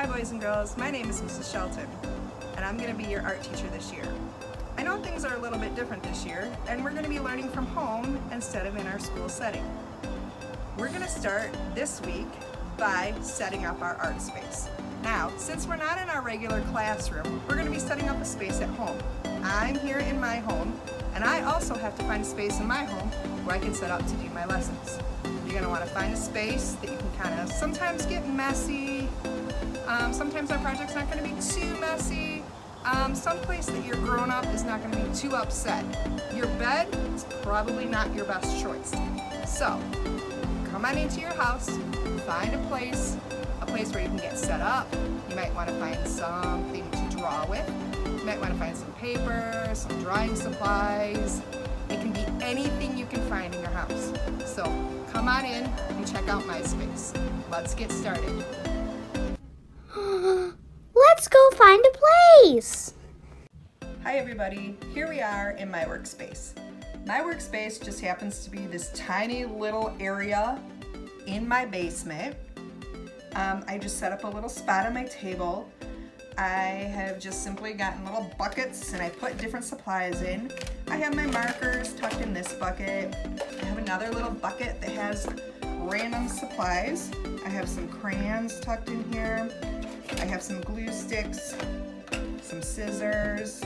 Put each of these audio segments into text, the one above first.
Hi boys and girls, my name is Mrs. Shelton and I'm going to be your art teacher this year. I know things are a little bit different this year and we're going to be learning from home instead of in our school setting. We're going to start this week by setting up our art space. Now, since we're not in our regular classroom, we're going to be setting up a space at home. I'm here in my home and I also have to find a space in my home where I can set up to do my lessons. You're going to want to find a space that you can kind of sometimes get messy. Sometimes our project's not going to be too messy. Someplace that your grown-up is not going to be too upset. Your bed is probably not your best choice. So, come on into your house, find a place where you can get set up. You might want to find something to draw with. You might want to find some paper, some drawing supplies. It can be anything you can find in your house. So, come on in and check out my space. Let's get started. Let's go find a place. Hi everybody, here we are in my workspace. My workspace just happens to be this tiny little area in my basement. I just set up a little spot on my table. I have just simply gotten little buckets and I put different supplies in. I have my markers tucked in this bucket. I have another little bucket that has random supplies. I have some crayons tucked in here. I have some glue sticks, some scissors,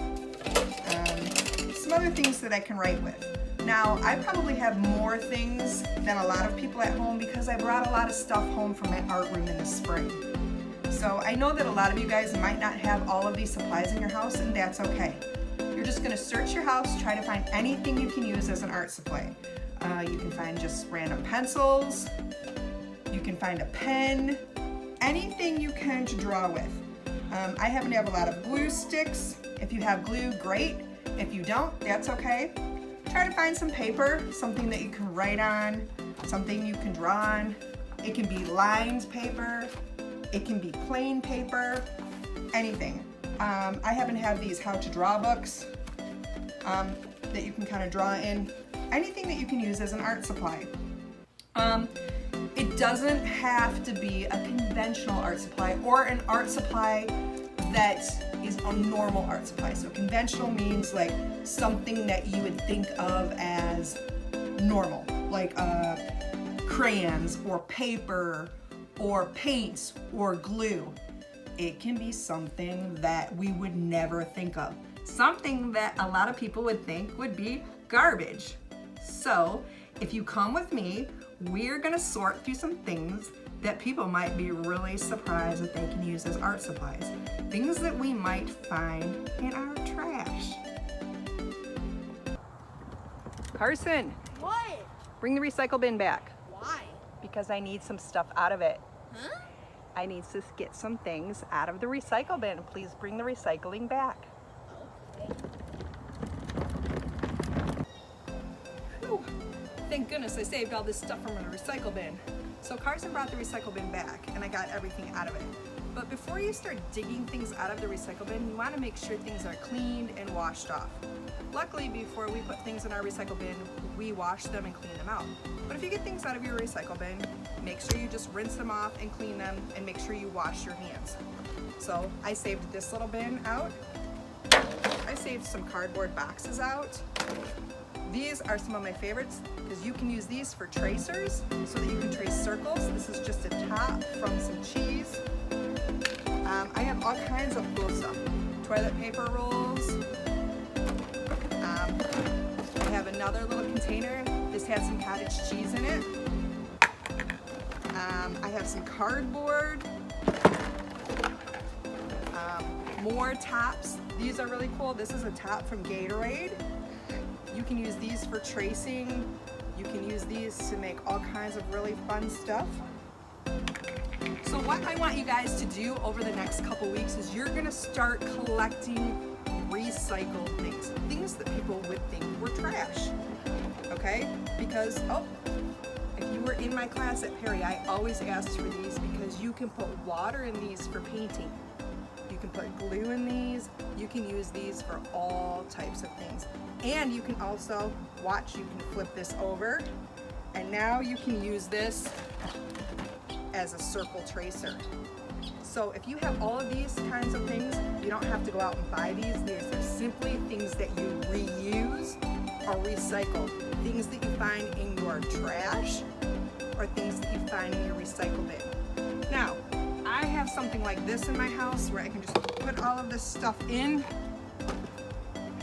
some other things that I can write with. Now, I probably have more things than a lot of people at home because I brought a lot of stuff home from my art room in the spring. So I know that a lot of you guys might not have all of these supplies in your house, and that's okay. You're just gonna search your house, try to find anything you can use as an art supply. You can find just random pencils, you can find a pen, anything you can to draw with. I happen to have a lot of glue sticks. If you have glue, great. If you don't, that's okay. Try to find some paper, something that you can write on, something you can draw on. It can be lined paper, it can be plain paper, anything. I happen to have these how to draw books that you can kind of draw in. Anything that you can use as an art supply. It doesn't have to be a conventional art supply or an art supply that is a normal art supply. So conventional means like something that you would think of as normal, like crayons or paper or paints or glue. It can be something that we would never think of. Something that a lot of people would think would be garbage. So if you come with me, we're gonna sort through some things that people might be really surprised that they can use as art supplies. Things that we might find in our trash. Carson, What? bring the recycle bin back. Why? Because I need some stuff out of it. Huh? I need to get some things out of the recycle bin. Please bring the recycling back. Okay. Whew. Thank goodness I saved all this stuff from a recycle bin. So Carson brought the recycle bin back and I got everything out of it. But before you start digging things out of the recycle bin, you want to make sure things are cleaned and washed off. Luckily, before we put things in our recycle bin, we wash them and clean them out. But if you get things out of your recycle bin, make sure you just rinse them off and clean them and make sure you wash your hands. So I saved this little bin out. I saved some cardboard boxes out. These are some of my favorites because you can use these for tracers so that you can trace circles. This is just a top from some cheese. I have all kinds of cool stuff. Toilet paper rolls. I have another little container. This has some cottage cheese in it. I have some cardboard. More tops. These are really cool. This is a top from Gatorade. You can use these for tracing. You can use these to make all kinds of really fun stuff. So what I want you guys to do over the next couple weeks is you're gonna start collecting recycled things. Things that people would think were trash, okay? Because, if you were in my class at Perry, I always asked for these because you can put water in these for painting. You can put glue in these. You can use these for all types of things. And you can also, watch, you can flip this over and now you can use this as a circle tracer. So if you have all of these kinds of things, you don't have to go out and buy these. These are simply things that you reuse or recycle. Things that you find in your trash or things that you find in your recycle bin. Now, I have something like this in my house where I can just put all of this stuff in.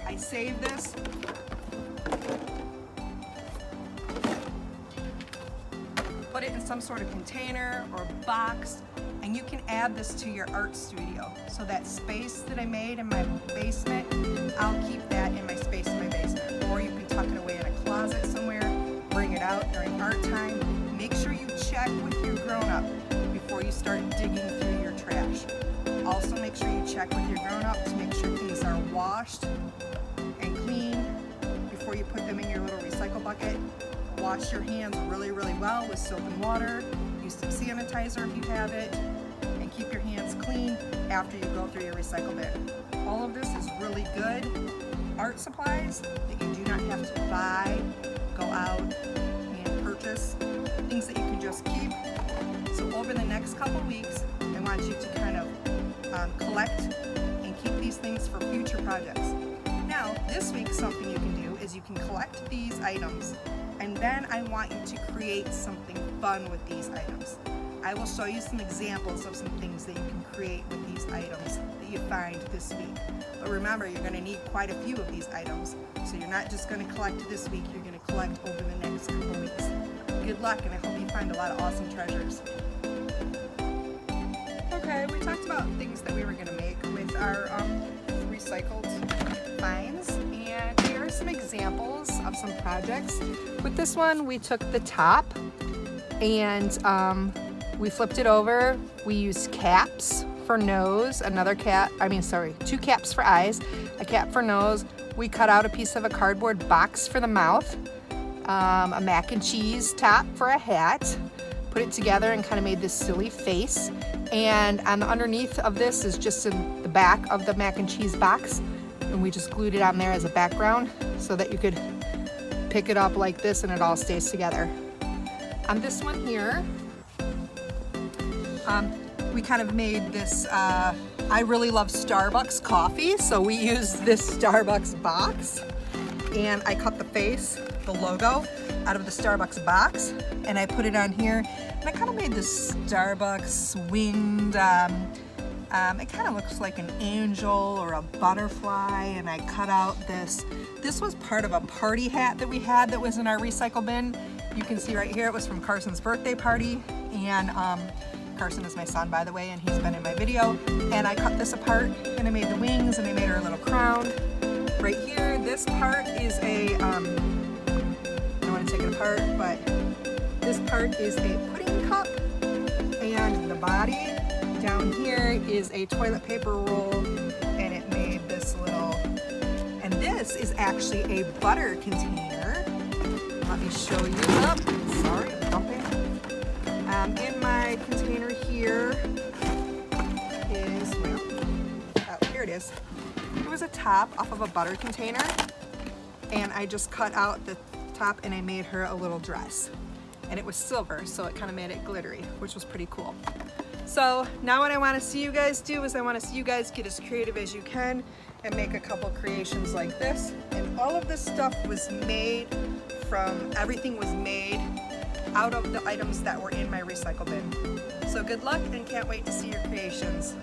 I save this. Put it in some sort of container or box, and you can add this to your art studio. So that space that I made in my basement, I'll keep that in my space in my basement. Or you can tuck it away in a closet somewhere, bring it out during art time. Make sure you check with your grown-up before you start digging through your trash. Also make sure you check with your grown-up to make sure things are washed and clean before you put them in your little recycle bucket. Wash your hands really, really well with soap and water. Use some sanitizer if you have it, and keep your hands clean after you go through your recycle bin. All of this is really good art supplies that you do not have to buy, go out and purchase, things that you can just keep. So over the next couple weeks, I want you to kind of collect and keep these things for future projects. Now, this week something you can do is you can collect these items, and then I want you to create something fun with these items. I will show you some examples of some things that you can create with these items that you find this week. But remember, you're going to need quite a few of these items, so you're not just going to collect this week, you're going to collect over the next couple weeks. Good luck, and I hope you find a lot of awesome treasures. Okay, we talked about things that we were going to make with our recycled finds, and here are some examples of some projects. With this one, we took the top and we flipped it over. We used caps for nose, two caps for eyes, a cap for nose. We cut out a piece of a cardboard box for the mouth, a mac and cheese top for a hat, put it together and kind of made this silly face. And on the underneath of this is just in the back of the mac and cheese box, and we just glued it on there as a background so that you could pick it up like this and it all stays together. On this one here, we kind of made this, I really love Starbucks coffee, so we used this Starbucks box, and I cut the face, the logo, out of the Starbucks box, and I put it on here, and I kind of made this Starbucks winged, it kind of looks like an angel or a butterfly, and I cut out this was part of a party hat that we had that was in our recycle bin. You can see right here, it was from Carson's birthday party, and Carson is my son, by the way, and he's been in my video. And I cut this apart, and I made the wings, and I made her a little crown. Right here, this part is a, I don't want to take it apart, but this part is a pudding cup, and the body down here is a toilet paper roll, and it made this little, and this is actually a butter container. Let me show you up. Sorry, I'm bumping. In my container here is, here it is. It was a top off of a butter container, and I just cut out the top and I made her a little dress. And it was silver, so it kind of made it glittery, which was pretty cool. So now what I want to see you guys do is I want to see you guys get as creative as you can and make a couple creations like this. And all of this stuff was made everything was made out of the items that were in my recycle bin. So good luck, and can't wait to see your creations.